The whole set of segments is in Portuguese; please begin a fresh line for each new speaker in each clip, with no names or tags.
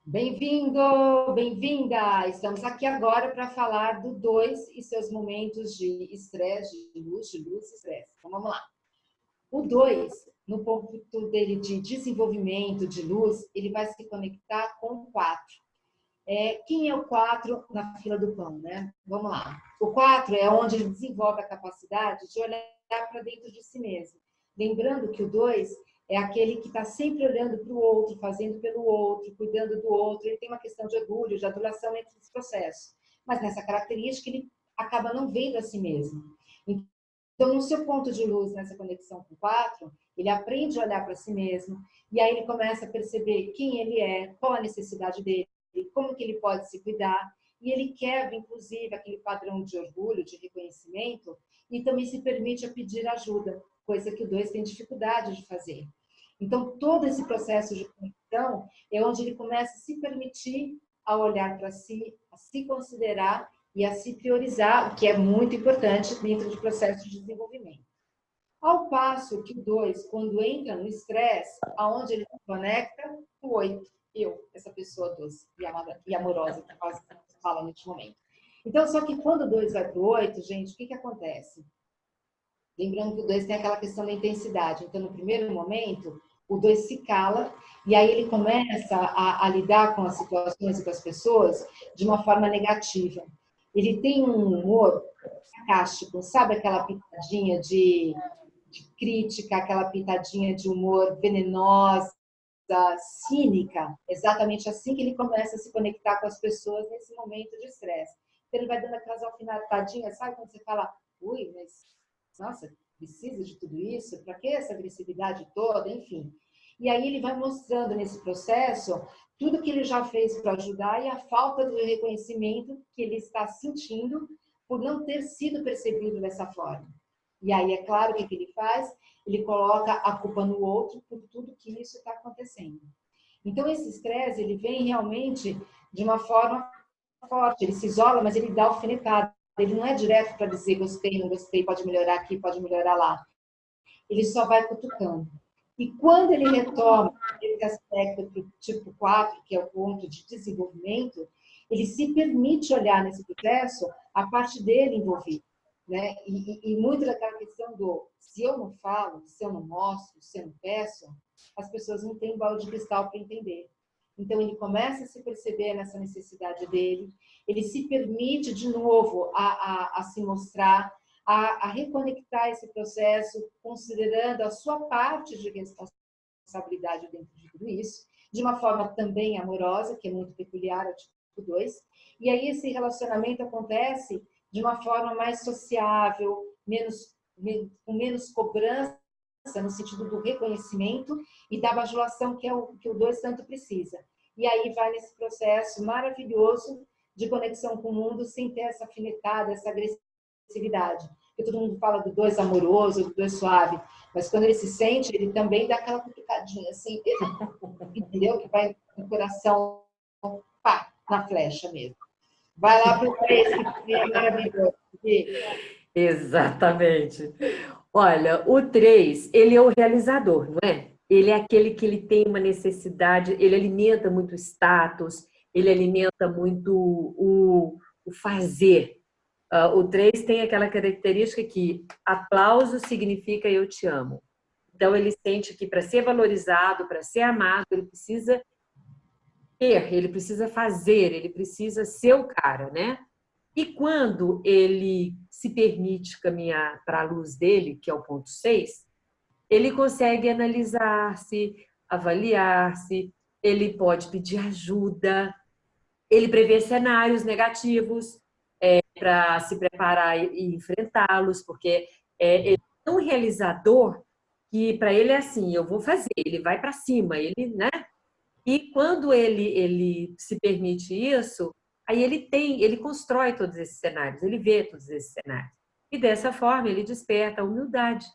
Bem-vindo, bem-vinda! Estamos aqui agora para falar do 2 e seus momentos de estresse, de luz e estresse. Então vamos lá. O 2, no ponto dele de desenvolvimento de luz, ele vai se conectar com o 4. Quem é o 4 na fila do pão, né? Vamos lá. O 4 é onde ele desenvolve a capacidade de olhar para dentro de si mesmo. Lembrando que o 2 é aquele que está sempre olhando para o outro, fazendo pelo outro, cuidando do outro. Ele tem uma questão de orgulho, de adulação entre os processos. Mas nessa característica, ele acaba não vendo a si mesmo. Então, no seu ponto de luz, nessa conexão com o 4, ele aprende a olhar para si mesmo, e aí ele começa a perceber quem ele é, qual a necessidade dele, como que ele pode se cuidar, e ele quebra, inclusive, aquele padrão de orgulho, de reconhecimento, e também se permite a pedir ajuda, coisa que o 2 tem dificuldade de fazer. Então, todo esse processo de conexão é onde ele começa a se permitir a olhar para si, a se considerar e a se priorizar, o que é muito importante dentro do processo de desenvolvimento. Ao passo que o 2, quando entra no estresse, aonde ele se conecta, o 8, eu, essa pessoa doce e amorosa que quase fala neste momento. Então, só que quando o 2 vai para o 8, gente, o que acontece? Lembrando que o 2 tem aquela questão da intensidade. Então, no primeiro momento, o 2 se cala e aí ele começa a lidar com as situações e com as pessoas de uma forma negativa. Ele tem um humor sarcástico, sabe aquela pitadinha de crítica, aquela pitadinha de humor venenosa, cínica, exatamente assim que ele começa a se conectar com as pessoas nesse momento de estresse. Então, ele vai dando aquelas alfinetadinhas, sabe quando você fala, ui, mas, nossa, precisa de tudo isso? Para que essa agressividade toda? Enfim. E aí ele vai mostrando nesse processo tudo que ele já fez para ajudar e a falta do reconhecimento que ele está sentindo por não ter sido percebido dessa forma. E aí, é claro, o que ele faz? Ele coloca a culpa no outro por tudo que isso está acontecendo. Então, esse estresse, ele vem realmente de uma forma forte. Ele se isola, mas ele dá alfinetada. Ele não é direto para dizer gostei, não gostei, pode melhorar aqui, pode melhorar lá. Ele só vai cutucando. E quando ele retoma esse aspecto do tipo 4, que é o ponto de desenvolvimento, ele se permite olhar nesse processo a parte dele envolvida. Né? E muito daquela questão do se eu não falo, se eu não mostro, se eu não peço, as pessoas não têm bola de cristal para entender. Então, ele começa a se perceber nessa necessidade dele, ele se permite, de novo, a se mostrar, a reconectar esse processo, considerando a sua parte de responsabilidade dentro de tudo isso, de uma forma também amorosa, que é muito peculiar ao tipo 2. E aí esse relacionamento acontece de uma forma mais sociável, com menos cobrança, no sentido do reconhecimento e da bajulação, que é o que o 2 tanto precisa. E aí vai nesse processo maravilhoso de conexão com o mundo, sem ter essa afinetada, essa agressividade. Porque todo mundo fala do 2 amoroso, do 2 suave, mas quando ele se sente, ele também dá aquela complicadinha assim, entendeu? Que vai no coração, pá, na flecha mesmo. Vai lá para o 3, que é maravilhoso.
Exatamente. Olha, o 3 ele é o realizador, não é? Ele é aquele que ele tem uma necessidade, ele alimenta muito o status, ele alimenta muito o fazer. O 3 tem aquela característica que aplauso significa eu te amo. Então, ele sente que para ser valorizado, para ser amado, ele precisa ter, ele precisa fazer, ele precisa ser o cara, né? E quando ele se permite caminhar para a luz dele, que é o ponto 6, ele consegue analisar-se, avaliar-se, ele pode pedir ajuda, ele prevê cenários negativos para se preparar e enfrentá-los, porque ele é tão realizador que para ele é assim, eu vou fazer, ele vai para cima, ele, né? E quando ele se permite isso, aí ele constrói todos esses cenários, ele vê todos esses cenários. E dessa forma ele desperta a humildade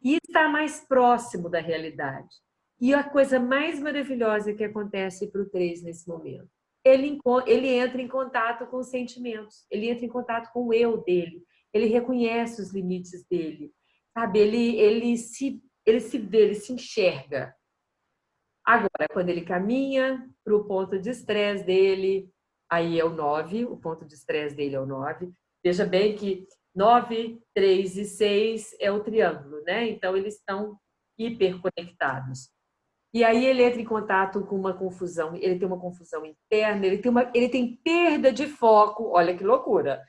e está mais próximo da realidade. E a coisa mais maravilhosa que acontece para o 3 nesse momento, ele entra em contato com os sentimentos, ele entra em contato com o eu dele, ele reconhece os limites dele, sabe? Ele se vê, ele se enxerga. Agora, quando ele caminha para o ponto de estresse dele, aí é o 9, o ponto de estresse dele é o 9. Veja bem que 9, 3 e 6 é o triângulo, né? Então, eles estão hiperconectados. E aí ele entra em contato com uma confusão, ele tem uma confusão interna, ele tem perda de foco, olha que loucura.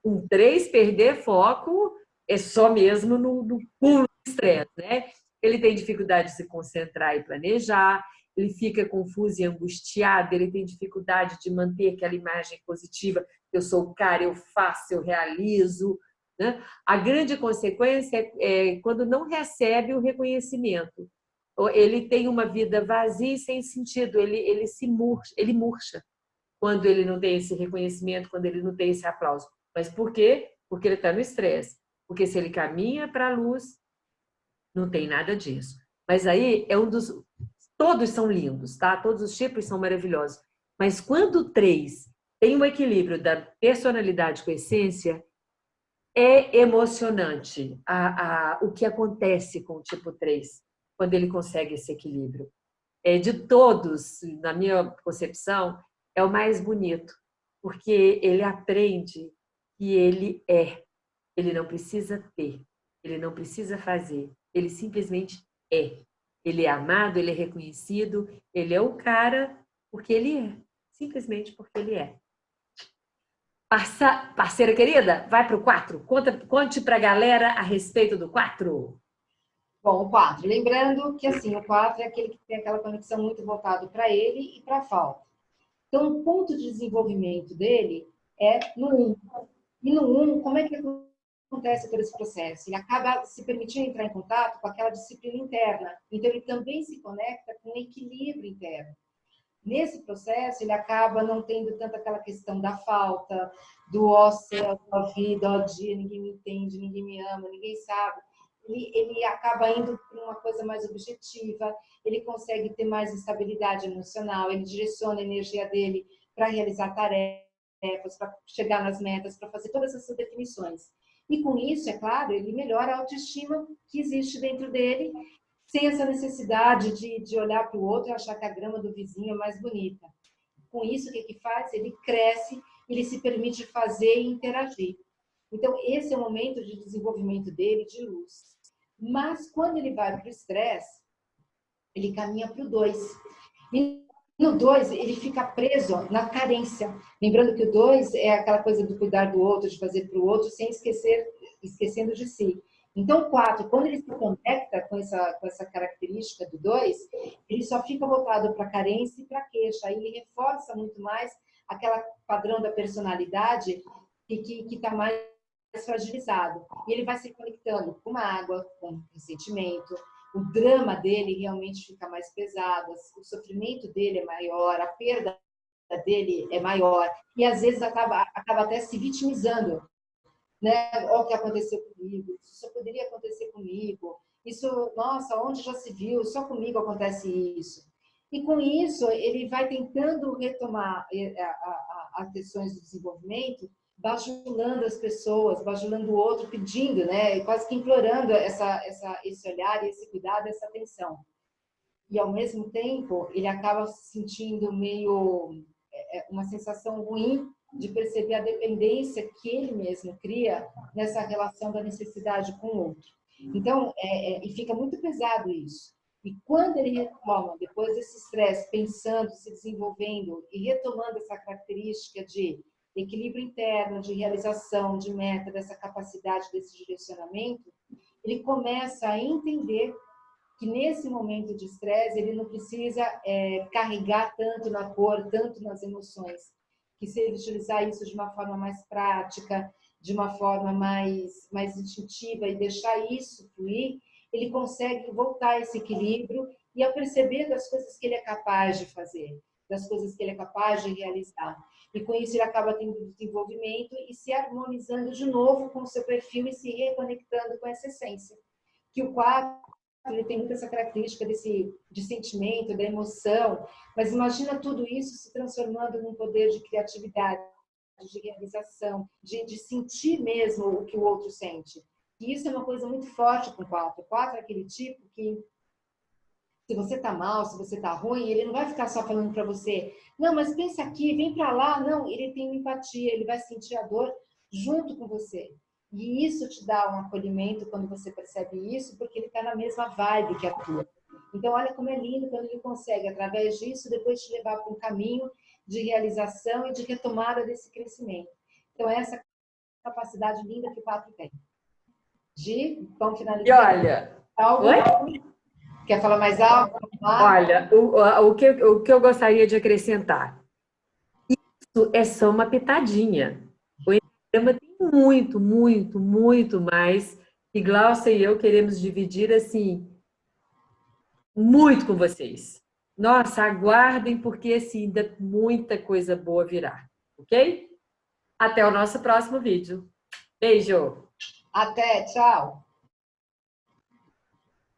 Um 3 perder foco é só mesmo no puro estresse, né? Ele tem dificuldade de se concentrar e planejar, ele fica confuso e angustiado, ele tem dificuldade de manter aquela imagem positiva, eu sou o cara, eu faço, eu realizo, né? A grande consequência é quando não recebe o reconhecimento. Ele tem uma vida vazia e sem sentido, ele murcha quando ele não tem esse reconhecimento, quando ele não tem esse aplauso. Mas por quê? Porque ele está no estresse. Porque se ele caminha para a luz, não tem nada disso. Mas aí é um dos... Todos são lindos, tá? Todos os tipos são maravilhosos. Mas quando o 3 tem um equilíbrio da personalidade com a essência, é emocionante o que acontece com o tipo 3, quando ele consegue esse equilíbrio. De todos, na minha concepção, é o mais bonito, porque ele aprende que ele é. Ele não precisa ter, ele não precisa fazer, ele simplesmente é. Ele é amado, ele é reconhecido, ele é o cara porque ele é, simplesmente porque ele é. Parceira querida, vai para o 4. Conte para a galera a respeito do 4.
Bom, o 4. Lembrando que assim, o 4 é aquele que tem aquela conexão muito voltado para ele e para a falta. Então, o ponto de desenvolvimento dele é no 1. E no 1, como é que acontece todo esse processo? Ele acaba se permitindo entrar em contato com aquela disciplina interna. Então, ele também se conecta com o equilíbrio interno. Nesse processo, ele acaba não tendo tanto aquela questão da falta, do ó céu, ó vida, ó dia, ninguém me entende, ninguém me ama, ninguém sabe. Ele acaba indo para uma coisa mais objetiva, ele consegue ter mais estabilidade emocional, ele direciona a energia dele para realizar tarefas, para chegar nas metas, para fazer todas essas definições. E com isso, é claro, ele melhora a autoestima que existe dentro dele, sem essa necessidade de olhar para o outro e achar que a grama do vizinho é mais bonita. Com isso, o que faz? Ele cresce, ele se permite fazer e interagir. Então, esse é o momento de desenvolvimento dele, de luz. Mas, quando ele vai para o estresse, ele caminha para o 2. E no 2, ele fica preso na carência. Lembrando que o 2 é aquela coisa do cuidar do outro, de fazer para o outro, sem esquecendo de si. Então, o 4, quando ele se conecta com essa característica do 2, ele só fica voltado para a carência e para a queixa. Aí ele reforça muito mais aquela padrão da personalidade que está mais fragilizado. E ele vai se conectando com mágoa, com ressentimento. O drama dele realmente fica mais pesado, o sofrimento dele é maior, a perda dele é maior. E às vezes acaba até se vitimizando. Né? Olha o que aconteceu comigo, isso só poderia acontecer comigo, isso, nossa, onde já se viu, só comigo acontece isso. E com isso, ele vai tentando retomar as questões do desenvolvimento, bajulando as pessoas, bajulando o outro, pedindo, né? Quase que implorando esse olhar, esse cuidado, essa atenção. E, ao mesmo tempo, ele acaba se sentindo meio uma sensação ruim de perceber a dependência que ele mesmo cria nessa relação da necessidade com o outro. Então, e fica muito pesado isso. E quando ele retoma, depois desse estresse, pensando, se desenvolvendo e retomando essa característica de equilíbrio interno, de realização, de meta, dessa capacidade, desse direcionamento, ele começa a entender que nesse momento de estresse ele não precisa carregar tanto na cor, tanto nas emoções, que se ele utilizar isso de uma forma mais prática, de uma forma mais instintiva e deixar isso fluir, ele consegue voltar a esse equilíbrio e a perceber das coisas que ele é capaz de fazer, das coisas que ele é capaz de realizar. E com isso ele acaba tendo desenvolvimento e se harmonizando de novo com o seu perfil e se reconectando com essa essência. Que o 4 ele tem muito essa característica de sentimento, da emoção, mas imagina tudo isso se transformando num poder de criatividade, de realização, de sentir mesmo o que o outro sente. E isso é uma coisa muito forte com o 4. O 4 é aquele tipo que se você tá mal, se você tá ruim, ele não vai ficar só falando para você, não, mas pensa aqui, vem para lá. Não, ele tem empatia, ele vai sentir a dor junto com você. E isso te dá um acolhimento quando você percebe isso, porque ele está na mesma vibe que a tua. Então, olha como é lindo quando ele consegue, através disso, depois te levar para um caminho de realização e de retomada desse crescimento. Então, essa capacidade linda que o Pato tem. Gi, vamos finalizar.
E olha,
algo?
oi?
Quer falar mais algo?
Olha, o que eu gostaria de acrescentar. Isso é só uma pitadinha. O Enneagrama tem muito, muito, muito mais. E Glaucia e eu queremos dividir, assim, muito com vocês. Nossa, aguardem, porque, assim, ainda muita coisa boa virá. Ok? Até o nosso próximo vídeo. Beijo!
Até, tchau!